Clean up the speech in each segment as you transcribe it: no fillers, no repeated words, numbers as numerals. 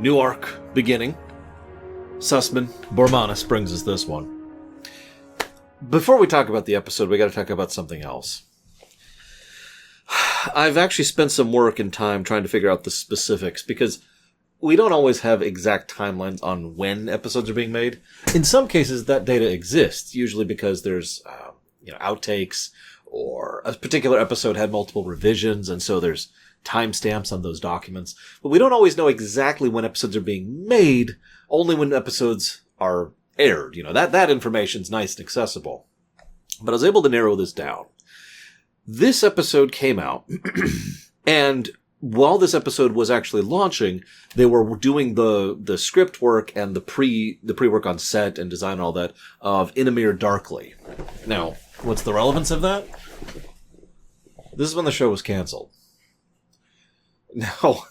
New arc beginning. Sussman Bormanis brings us this one. Before we talk about the episode, we got to talk about something else. I've actually spent some work and time trying to figure out the specifics because we don't always have exact timelines on when episodes are being made. In some cases, that data exists, usually because there's outtakes or a particular episode had multiple revisions, and so there's timestamps on those documents. But we don't always know exactly when episodes are being made, only when episodes are aired. That information's nice and accessible. But I was able to narrow this down. This episode came out, and while this episode was actually launching, they were doing the script work and the pre-work on set and design and all that of Inamir Darkly. Now, what's the relevance of that? This is when the show was canceled. Now,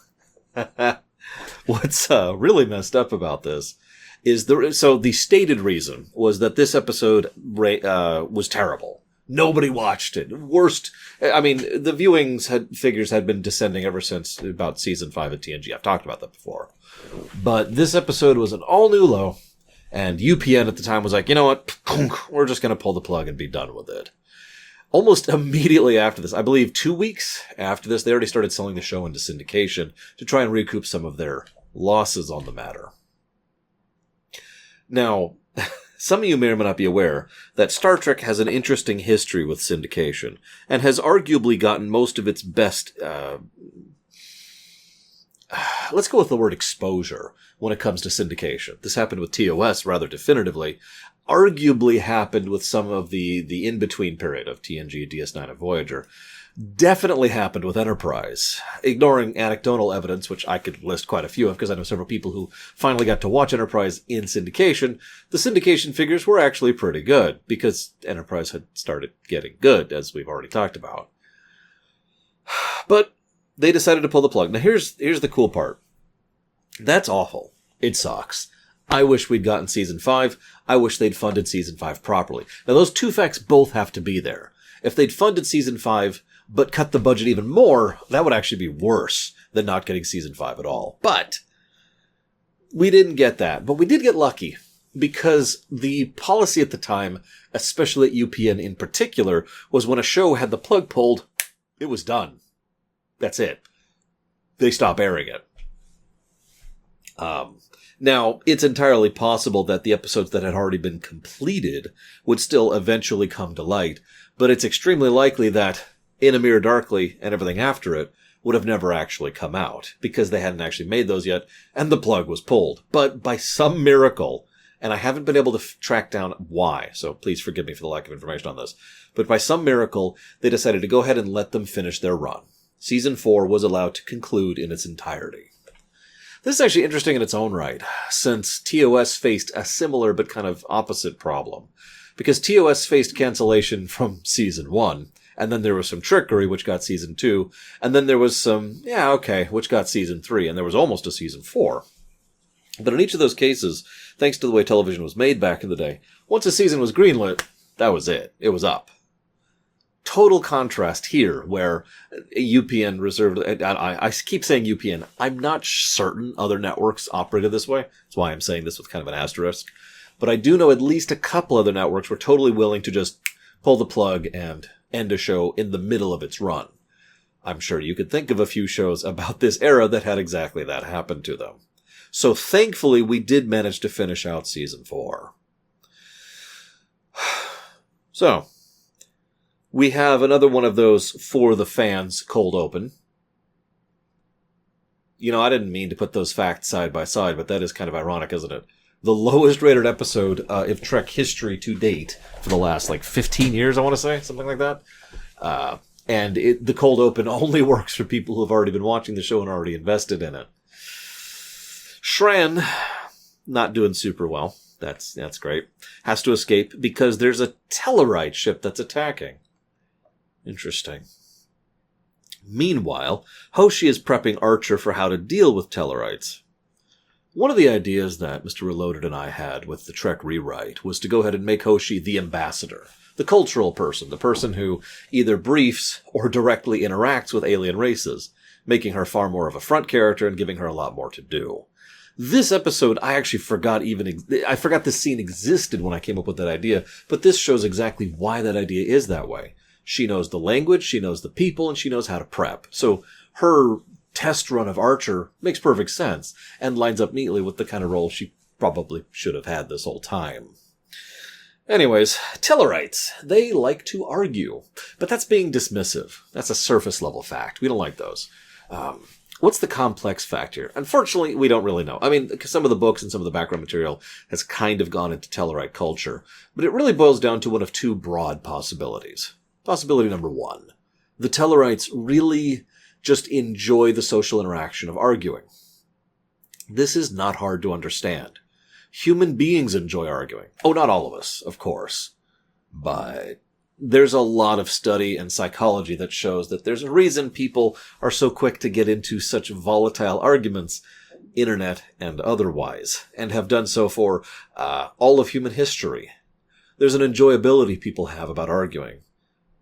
what's really messed up about this is the stated reason was that this episode was terrible. Nobody watched it. Worst. I mean, the figures had been descending ever since about season 5 of TNG. I've talked about that before. But this episode was an all-new low, and UPN at the time was like, you know what? We're just going to pull the plug and be done with it. Almost immediately after this, I believe 2 weeks after this, they already started selling the show into syndication to try and recoup some of their losses on the matter. Now, some of you may or may not be aware that Star Trek has an interesting history with syndication and has arguably gotten most of its best, let's go with the word exposure when it comes to syndication. This happened with TOS rather definitively. Arguably happened with some of the in-between period of TNG, DS9, and Voyager. Definitely happened with Enterprise. Ignoring anecdotal evidence, which I could list quite a few of because I know several people who finally got to watch Enterprise in syndication, the syndication figures were actually pretty good because Enterprise had started getting good, as we've already talked about. But they decided to pull the plug. Now here's the cool part. That's awful. It sucks. I wish we'd gotten Season 5. I wish they'd funded Season 5 properly. Now, those two facts both have to be there. If they'd funded Season 5, but cut the budget even more, that would actually be worse than not getting Season 5 at all. But we didn't get that. But we did get lucky, because the policy at the time, especially at UPN in particular, was when a show had the plug pulled, it was done. That's it. They stop airing it. Now, it's entirely possible that the episodes that had already been completed would still eventually come to light, but it's extremely likely that Inamir Darkly and everything after it would have never actually come out, because they hadn't actually made those yet, and the plug was pulled. But by some miracle, and I haven't been able to track down why, so please forgive me for the lack of information on this, but by some miracle, they decided to go ahead and let them finish their run. Season 4 was allowed to conclude in its entirety. This is actually interesting in its own right, since TOS faced a similar but kind of opposite problem. Because TOS faced cancellation from Season 1, and then there was some trickery, which got Season 2, and then there was some, which got Season 3, and there was almost a Season 4. But in each of those cases, thanks to the way television was made back in the day, once a season was greenlit, that was it. It was up. Total contrast here, where UPN reserved... I keep saying UPN. I'm not certain other networks operated this way. That's why I'm saying this with kind of an asterisk. But I do know at least a couple other networks were totally willing to just pull the plug and end a show in the middle of its run. I'm sure you could think of a few shows about this era that had exactly that happen to them. So thankfully, we did manage to finish out Season 4. So... we have another one of those for the fans cold open. I didn't mean to put those facts side by side, but that is kind of ironic, isn't it? The lowest rated episode of Trek history to date for the last 15 years, I want to say, something like that. And the cold open only works for people who have already been watching the show and already invested in it. Shran, not doing super well. That's great. Has to escape because there's a Tellarite ship that's attacking. Interesting. Meanwhile, Hoshi is prepping Archer for how to deal with Tellarites. One of the ideas that Mr. Reloaded and I had with the Trek rewrite was to go ahead and make Hoshi the ambassador, the cultural person, the person who either briefs or directly interacts with alien races, making her far more of a front character and giving her a lot more to do. This episode, I actually forgot I forgot this scene existed when I came up with that idea, but this shows exactly why that idea is that way. She knows the language, she knows the people, and she knows how to prep. So her test run of Archer makes perfect sense and lines up neatly with the kind of role she probably should have had this whole time. Anyways, Tellarites, they like to argue, but that's being dismissive. That's a surface level fact. We don't like those. What's the complex fact here? Unfortunately, we don't really know. I mean, some of the books and some of the background material has kind of gone into Tellarite culture, but it really boils down to one of two broad possibilities. Possibility number one. The Tellarites really just enjoy the social interaction of arguing. This is not hard to understand. Human beings enjoy arguing. Oh, not all of us, of course. But there's a lot of study and psychology that shows that there's a reason people are so quick to get into such volatile arguments, internet and otherwise, and have done so for all of human history. There's an enjoyability people have about arguing.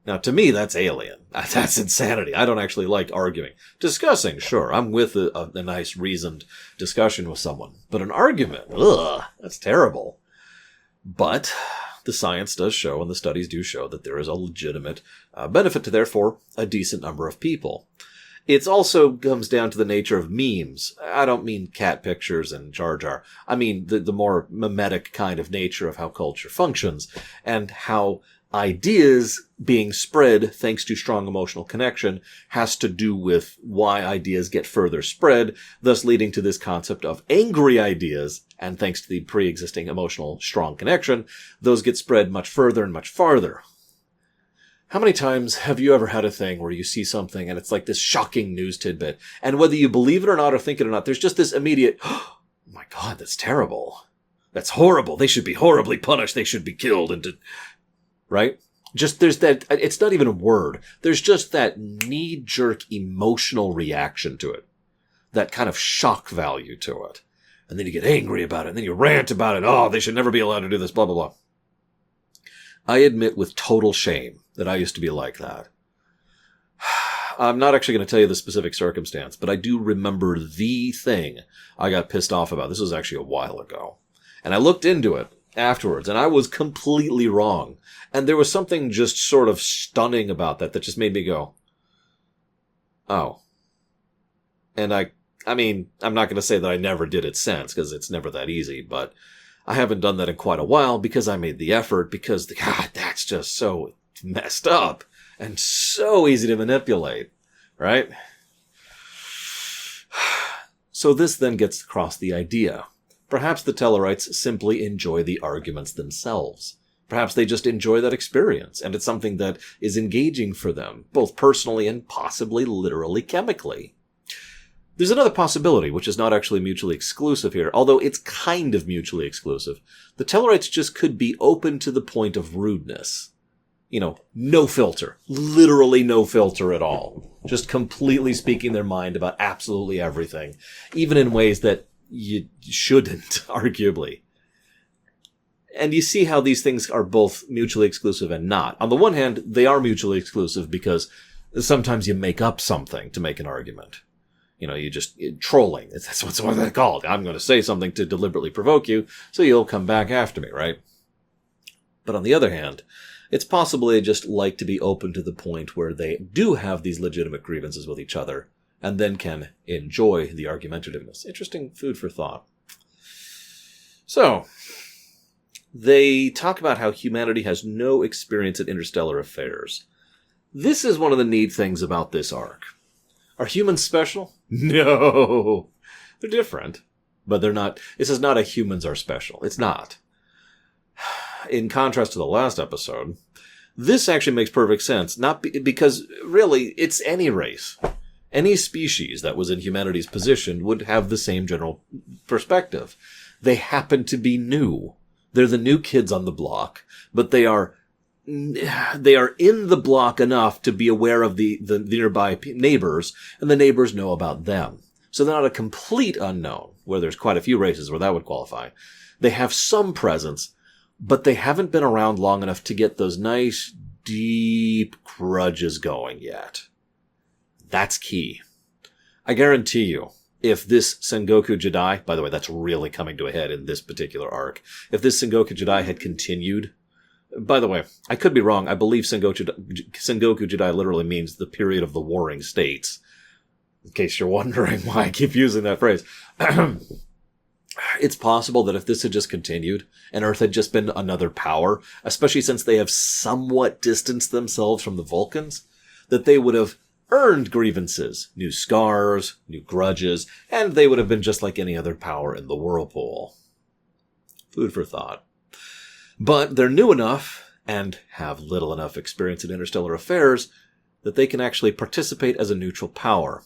Now, to me, that's alien. That's insanity. I don't actually like arguing. Discussing, sure. I'm with a nice, reasoned discussion with someone. But an argument, ugh, that's terrible. But the science does show, and the studies do show, that there is a legitimate benefit to, therefore, a decent number of people. It also comes down to the nature of memes. I don't mean cat pictures and Jar Jar. I mean the more mimetic kind of nature of how culture functions, and how ideas being spread thanks to strong emotional connection has to do with why ideas get further spread, thus leading to this concept of angry ideas, and thanks to the pre-existing emotional strong connection, those get spread much further and much farther. How many times have you ever had a thing where you see something and it's like this shocking news tidbit, and whether you believe it or not or think it or not, there's just this immediate, oh my God, that's terrible. That's horrible. They should be horribly punished. They should be killed. Right? Just there's that, it's not even a word. There's just that knee-jerk emotional reaction to it. That kind of shock value to it. And then you get angry about it, and then you rant about it. Oh, they should never be allowed to do this, blah, blah, blah. I admit with total shame that I used to be like that. I'm not actually going to tell you the specific circumstance, but I do remember the thing I got pissed off about. This was actually a while ago. And I looked into it afterwards, and I was completely wrong. And there was something just sort of stunning about that just made me go, oh. And I mean, I'm not going to say that I never did it since, because it's never that easy, but I haven't done that in quite a while because I made the effort, because, God, that's just so messed up and so easy to manipulate, right? So this then gets across the idea. Perhaps the Tellarites simply enjoy the arguments themselves. Perhaps they just enjoy that experience, and it's something that is engaging for them, both personally and possibly literally chemically. There's another possibility, which is not actually mutually exclusive here, although it's kind of mutually exclusive. The Tellarites just could be open to the point of rudeness. You know, no filter. Literally no filter at all. Just completely speaking their mind about absolutely everything, even in ways that you shouldn't, arguably. And you see how these things are both mutually exclusive and not. On the one hand, they are mutually exclusive because sometimes you make up something to make an argument. You know, you just trolling. That's what they're called. I'm going to say something to deliberately provoke you, so you'll come back after me, right? But on the other hand, it's possible they just like to be open to the point where they do have these legitimate grievances with each other, and then can enjoy the argumentativeness. Interesting food for thought. So, they talk about how humanity has no experience in interstellar affairs. This is one of the neat things about this arc. Are humans special? No. They're different. But they're not. This is not a humans are special. It's not. In contrast to the last episode, this actually makes perfect sense. Not because, really, it's any race. Any species that was in humanity's position would have the same general perspective. They happen to be new. They're the new kids on the block, but they are in the block enough to be aware of the nearby neighbors, and the neighbors know about them. So they're not a complete unknown, where there's quite a few races where that would qualify. They have some presence, but they haven't been around long enough to get those nice, deep grudges going yet. That's key. I guarantee you, if this Sengoku Jidai, by the way, that's really coming to a head in this particular arc, if this Sengoku Jidai had continued, by the way, I could be wrong, I believe Sengoku Jidai literally means the period of the warring states, in case you're wondering why I keep using that phrase. It's possible that if this had just continued, and Earth had just been another power, especially since they have somewhat distanced themselves from the Vulcans, that they would have earned grievances, new scars, new grudges, and they would have been just like any other power in the whirlpool. Food for thought. But they're new enough, and have little enough experience in interstellar affairs, that they can actually participate as a neutral power.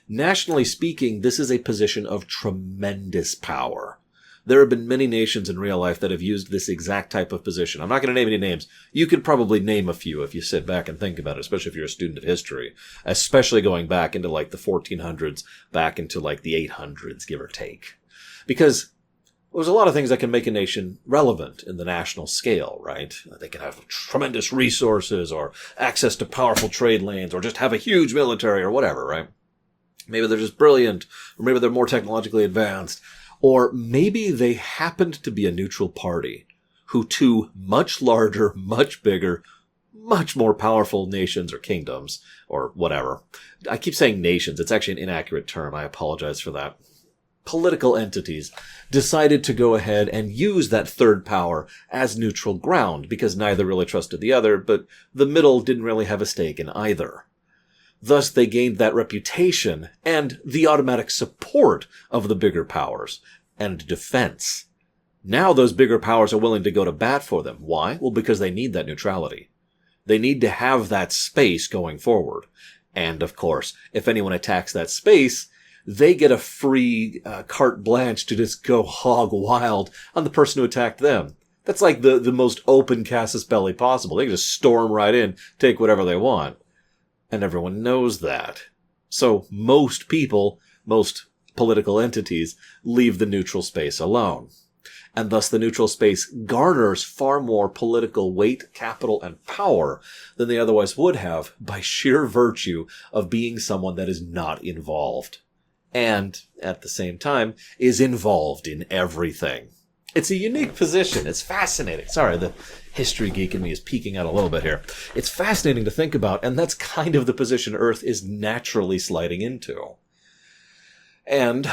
Nationally speaking, this is a position of tremendous power. There have been many nations in real life that have used this exact type of position. I'm not going to name any names. You could probably name a few if you sit back and think about it, especially if you're a student of history, especially going back into like the 1400s, back into like the 800s, give or take. Because there's a lot of things that can make a nation relevant in the national scale, right? They can have tremendous resources or access to powerful trade lanes or just have a huge military or whatever, right? Maybe they're just brilliant, or maybe they're more technologically advanced, or maybe they happened to be a neutral party who two much larger, much bigger, much more powerful nations or kingdoms, or whatever. I keep saying nations. It's actually an inaccurate term. I apologize for that. Political entities decided to go ahead and use that third power as neutral ground because neither really trusted the other, but the middle didn't really have a stake in either. Thus, they gained that reputation and the automatic support of the bigger powers and defense. Now those bigger powers are willing to go to bat for them. Why? Well, because they need that neutrality. They need to have that space going forward. And, of course, if anyone attacks that space, they get a free carte blanche to just go hog wild on the person who attacked them. That's like the most open casus belli possible. They can just storm right in, take whatever they want. And everyone knows that. So most people, most political entities, leave the neutral space alone. And thus the neutral space garners far more political weight, capital, and power than they otherwise would have by sheer virtue of being someone that is not involved. And, at the same time, is involved in everything. It's a unique position. It's fascinating. Sorry, the history geek in me is peeking out a little bit here. It's fascinating to think about, and that's kind of the position Earth is naturally sliding into. And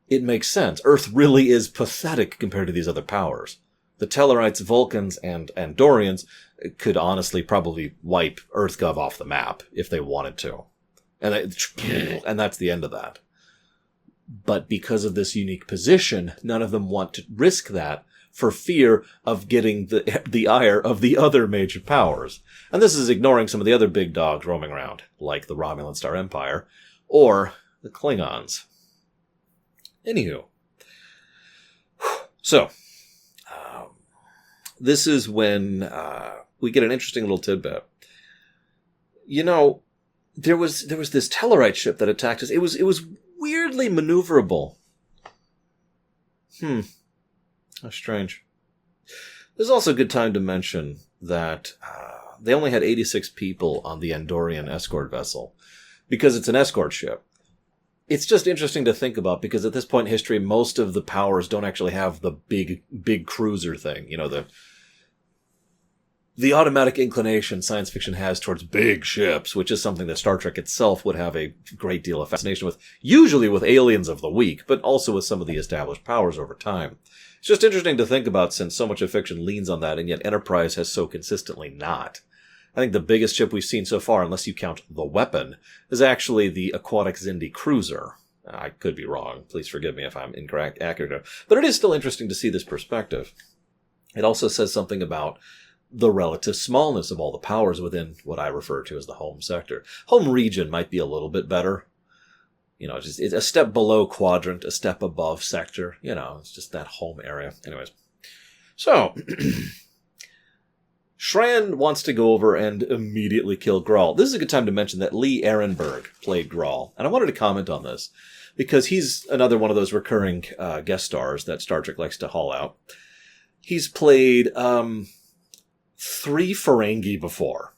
it makes sense. Earth really is pathetic compared to these other powers. The Tellarites, Vulcans, and Andorians could honestly probably wipe EarthGov off the map if they wanted to. And that's the end of that. But because of this unique position, none of them want to risk that for fear of getting the ire of the other major powers. And this is ignoring some of the other big dogs roaming around, like the Romulan Star Empire, or the Klingons. Anywho. So, this is when we get an interesting little tidbit. You know, there was this Tellarite ship that attacked us. It was weirdly maneuverable. How strange. There's also a good time to mention that they only had 86 people on the Andorian escort vessel because it's an escort ship. It's just interesting to think about because at this point in history, most of the powers don't actually have the big cruiser thing. You know, the automatic inclination science fiction has towards big ships, which is something that Star Trek itself would have a great deal of fascination with, usually with aliens of the week, but also with some of the established powers over time. It's just interesting to think about since so much of fiction leans on that, and yet Enterprise has so consistently not. I think the biggest ship we've seen so far, unless you count the weapon, is actually the Aquatic Xindi cruiser. I could be wrong. Please forgive me if I'm incorrect, accurate. But it is still interesting to see this perspective. It also says something about the relative smallness of all the powers within what I refer to as the home sector. Home region might be a little bit better. You know, it's a step below quadrant, a step above sector. You know, it's just that home area. Anyways. So, Shran wants to go over and immediately kill Grawl. This is a good time to mention that Lee Ehrenberg played Grawl. And I wanted to comment on this because he's another one of those recurring guest stars that Star Trek likes to haul out. He's played 3 Ferengi before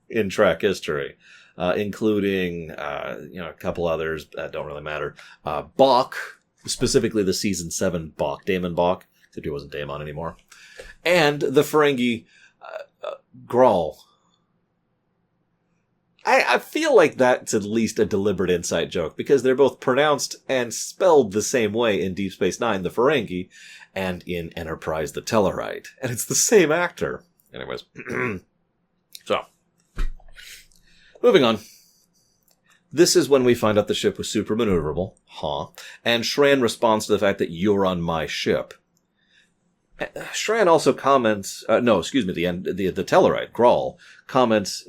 in Trek history. including, a couple others that don't really matter. Bach, specifically the Season 7 Bach, Damon Bach, except he wasn't Damon anymore. And the Ferengi Grawl. I feel like that's at least a deliberate inside joke, because they're both pronounced and spelled the same way in Deep Space Nine, the Ferengi, and in Enterprise, the Tellarite. And it's the same actor. Anyways. So. Moving on. This is when we find out the ship was super maneuverable. And Shran responds to the fact that you're on my ship. Shran also comments, the Tellarite, Grawl, comments,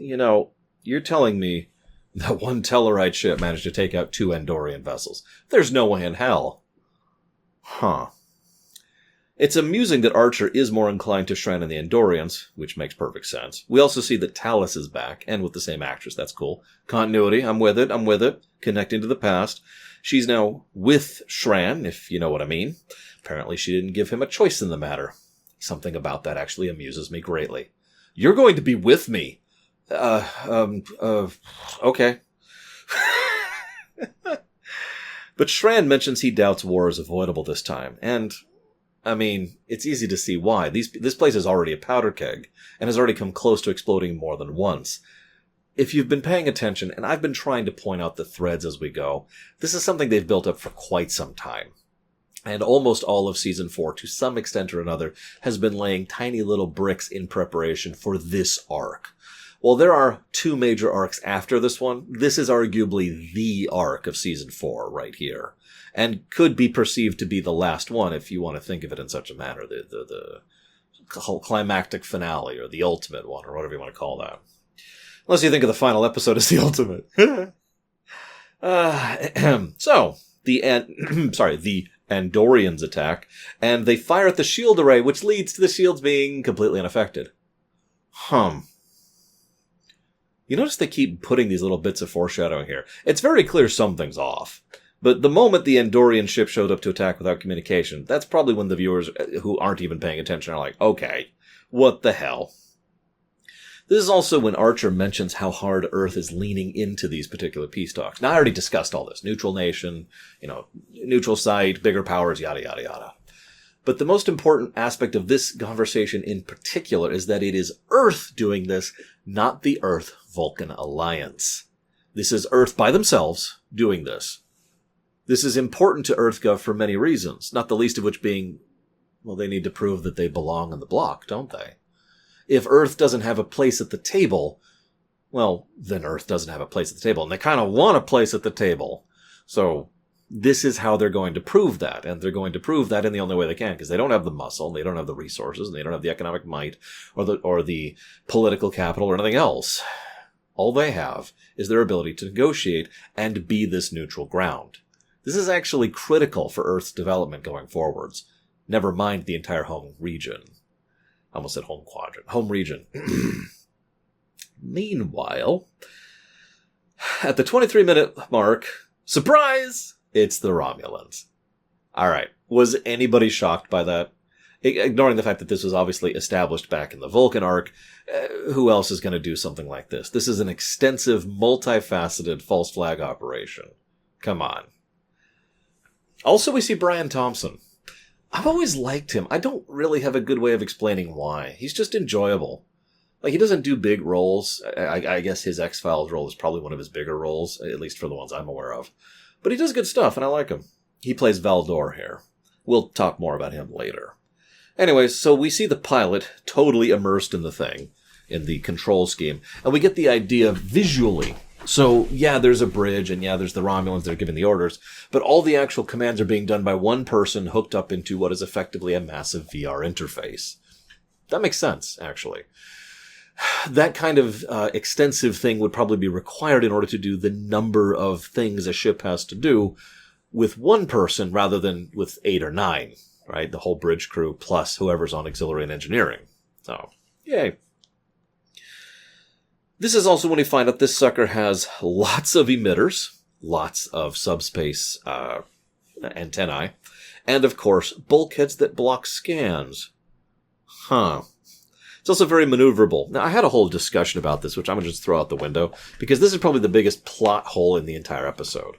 you're telling me that one Tellarite ship managed to take out 2 Andorian vessels. There's no way in hell. It's amusing that Archer is more inclined to Shran and the Andorians, which makes perfect sense. We also see that Talos is back, and with the same actress. That's cool. Continuity, I'm with it. Connecting to the past. She's now with Shran, if you know what I mean. Apparently she didn't give him a choice in the matter. Something about that actually amuses me greatly. You're going to be with me. Okay. But Shran mentions he doubts war is avoidable this time, and, it's easy to see why. This place is already a powder keg, and has already come close to exploding more than once. If you've been paying attention, and I've been trying to point out the threads as we go, this is something they've built up for quite some time. And almost all of Season 4, to some extent or another, has been laying tiny little bricks in preparation for this arc. While there are 2 major arcs after this one, this is arguably the arc of Season 4 right here. And could be perceived to be the last one, if you want to think of it in such a manner. The whole climactic finale, or the ultimate one, or whatever you want to call that. Unless you think of the final episode as the ultimate. So, the Andorians attack, and they fire at the shield array, which leads to the shields being completely unaffected. You notice they keep putting these little bits of foreshadowing here. It's very clear something's off. But the moment the Andorian ship showed up to attack without communication, that's probably when the viewers who aren't even paying attention are like, okay, what the hell? This is also when Archer mentions how hard Earth is leaning into these particular peace talks. Now, I already discussed all this. Neutral nation, neutral site, bigger powers, yada, yada, yada. But the most important aspect of this conversation in particular is that it is Earth doing this, not the Earth-Vulcan alliance. This is Earth by themselves doing this. This is important to EarthGov for many reasons, not the least of which being, they need to prove that they belong in the block, don't they? If Earth doesn't have a place at the table, then Earth doesn't have a place at the table, and they kind of want a place at the table. So this is how they're going to prove that, and they're going to prove that in the only way they can, because they don't have the muscle, they don't have the resources, and they don't have the economic might, or the political capital, or anything else. All they have is their ability to negotiate and be this neutral ground. This is actually critical for Earth's development going forwards. Never mind the entire home region. I almost said home quadrant. Home region. Meanwhile, at the 23-minute mark, surprise! It's the Romulans. Alright, was anybody shocked by that? Ignoring the fact that this was obviously established back in the Vulcan arc, who else is going to do something like this? This is an extensive, multifaceted false flag operation. Come on. Also, we see Brian Thompson. I've always liked him. I don't really have a good way of explaining why. He's just enjoyable. He doesn't do big roles. I guess his X-Files role is probably one of his bigger roles, at least for the ones I'm aware of. But he does good stuff, and I like him. He plays Valdor here. We'll talk more about him later. Anyways, so we see the pilot totally immersed in the thing, in the control scheme, and we get the idea visually. So, yeah, there's a bridge, and yeah, there's the Romulans that are giving the orders, but all the actual commands are being done by one person hooked up into what is effectively a massive VR interface. That makes sense, actually. That kind of extensive thing would probably be required in order to do the number of things a ship has to do with one person rather than with 8 or 9, right? The whole bridge crew plus whoever's on auxiliary and engineering. So, yay. This is also when we find out this sucker has lots of emitters, lots of subspace antennae, and of course, bulkheads that block scans. It's It's also very maneuverable. Now, I had a whole discussion about this, which I'm going to just throw out the window, because this is probably the biggest plot hole in the entire episode.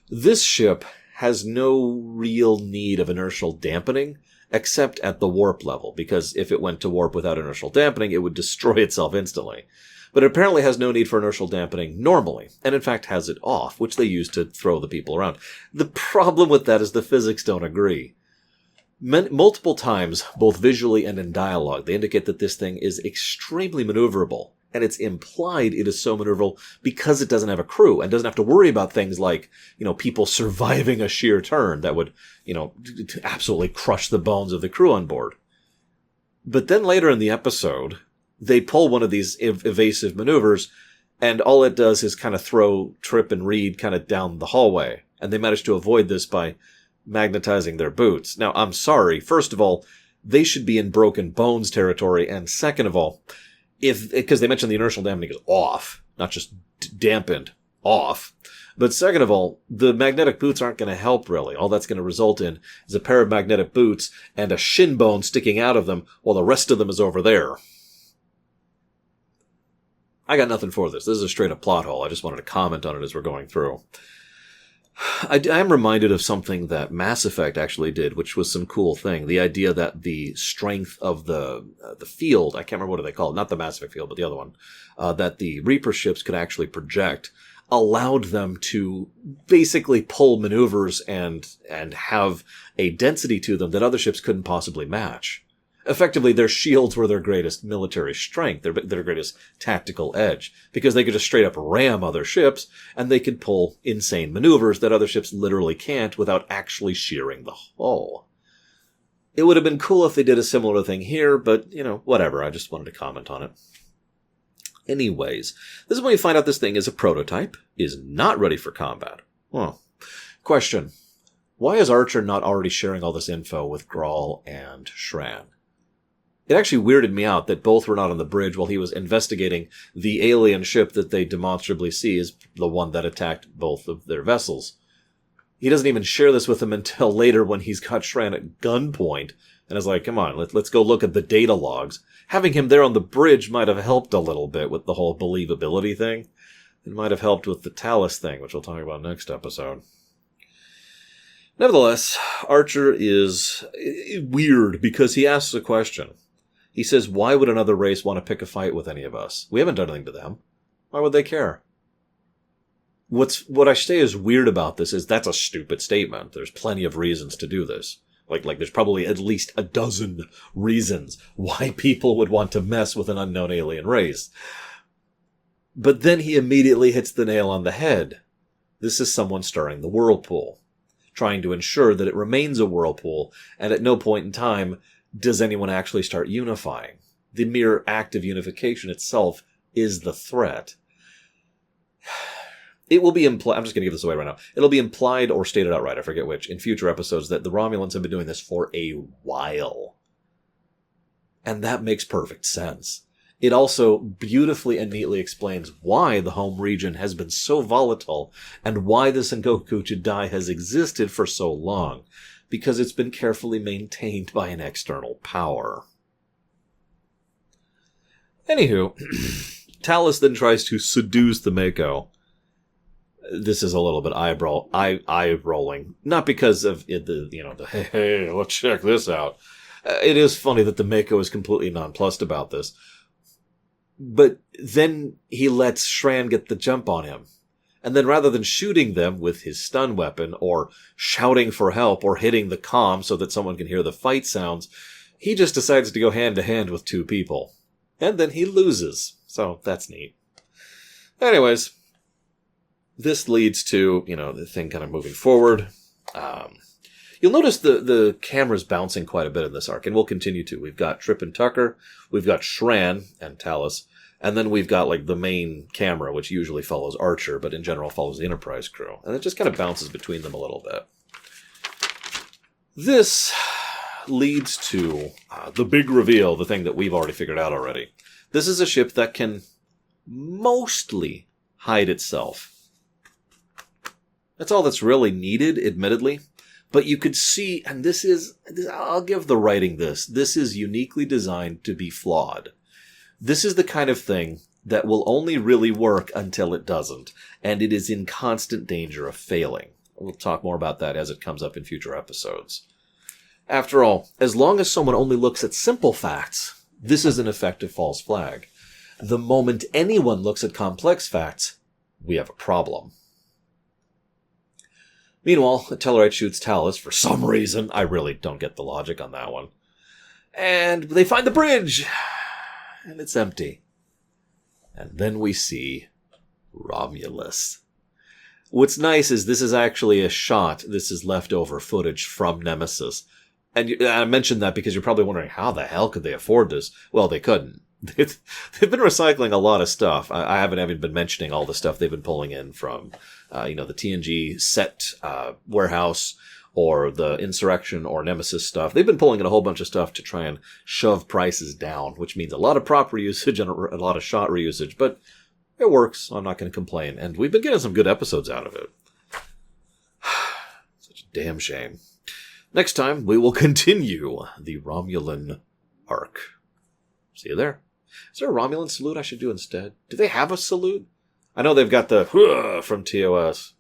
This ship has no real need of inertial dampening, except at the warp level, because if it went to warp without inertial dampening, it would destroy itself instantly. But it apparently has no need for inertial dampening normally, and in fact has it off, which they use to throw the people around. The problem with that is the physics don't agree. Multiple times, both visually and in dialogue, they indicate that this thing is extremely maneuverable, and it's implied it is so maneuverable because it doesn't have a crew and doesn't have to worry about things like, people surviving a sheer turn that would, absolutely crush the bones of the crew on board. But then later in the episode, they pull one of these evasive maneuvers, and all it does is kind of throw Trip and Reed kind of down the hallway, and they manage to avoid this by magnetizing their boots. Now, I'm sorry. First of all, they should be in broken bones territory, and second of all, because they mentioned the inertial dampening is off, not just dampened, off. But second of all, the magnetic boots aren't going to help, really. All that's going to result in is a pair of magnetic boots and a shin bone sticking out of them while the rest of them is over there. I got nothing for this. This is a straight-up plot hole. I just wanted to comment on it as we're going through. I am reminded of something that Mass Effect actually did, which was some cool thing. The idea that the strength of the field, I can't remember what they call it, not the Mass Effect field, but the other one, that the Reaper ships could actually project, allowed them to basically pull maneuvers and have a density to them that other ships couldn't possibly match. Effectively, their shields were their greatest military strength, their greatest tactical edge, because they could just straight up ram other ships, and they could pull insane maneuvers that other ships literally can't without actually shearing the hull. It would have been cool if they did a similar thing here, but, whatever, I just wanted to comment on it. Anyways, this is when you find out this thing is a prototype, is not ready for combat. Well, question. Why is Archer not already sharing all this info with Grawl and Shran? It actually weirded me out that both were not on the bridge while he was investigating the alien ship that they demonstrably see is the one that attacked both of their vessels. He doesn't even share this with them until later when he's got Shran at gunpoint and is like, come on, let's go look at the data logs. Having him there on the bridge might have helped a little bit with the whole believability thing. It might have helped with the Talus thing, which we'll talk about next episode. Nevertheless, Archer is weird because he asks a question. He says, why would another race want to pick a fight with any of us? We haven't done anything to them. Why would they care? What I say is weird about this is that's a stupid statement. There's plenty of reasons to do this. Like there's probably at least a dozen reasons why people would want to mess with an unknown alien race. But then he immediately hits the nail on the head. This is someone stirring the whirlpool, trying to ensure that it remains a whirlpool, and at no point in time does anyone actually start unifying. The mere act of unification itself is the threat. It will be implied, I'm just going to give this away right now, it'll be implied or stated outright, I forget which, in future episodes that the Romulans have been doing this for a while. And that makes perfect sense. It also beautifully and neatly explains why the home region has been so volatile and why the Sengoku Jidai has existed for so long. Because it's been carefully maintained by an external power. Anywho, Talus then tries to seduce the Mako. This is a little bit eye-rolling. Not because of the hey, let's check this out. It is funny that the Mako is completely nonplussed about this. But then he lets Shran get the jump on him. And then rather than shooting them with his stun weapon, or shouting for help, or hitting the comm so that someone can hear the fight sounds, he just decides to go hand-to-hand with two people. And then he loses. So that's neat. Anyways, this leads to, the thing kind of moving forward. You'll notice the camera's bouncing quite a bit in this arc, and we'll continue to. We've got Trip and Tucker, we've got Shran and Talus, and then we've got, the main camera, which usually follows Archer, but in general follows the Enterprise crew. And it just kind of bounces between them a little bit. This leads to the big reveal, the thing that we've already figured out already. This is a ship that can mostly hide itself. That's all that's really needed, admittedly. But you could see, and I'll give the writing this is uniquely designed to be flawed. This is the kind of thing that will only really work until it doesn't, and it is in constant danger of failing. We'll talk more about that as it comes up in future episodes. After all, as long as someone only looks at simple facts, this is an effective false flag. The moment anyone looks at complex facts, we have a problem. Meanwhile, Tellarite shoots Talus for some reason. I really don't get the logic on that one. And they find the bridge! And it's empty. And then we see Romulus. What's nice is this is actually a shot. This is leftover footage from Nemesis. And I mentioned that because you're probably wondering, how the hell could they afford this? Well, they couldn't. They've been recycling a lot of stuff. I haven't even been mentioning all the stuff they've been pulling in from, the TNG set warehouse or the Insurrection or Nemesis stuff. They've been pulling in a whole bunch of stuff to try and shove prices down, which means a lot of prop reusage and a lot of shot reusage. But it works. I'm not going to complain. And we've been getting some good episodes out of it. Such a damn shame. Next time, we will continue the Romulan arc. See you there. Is there a Romulan salute I should do instead? Do they have a salute? I know they've got the from TOS.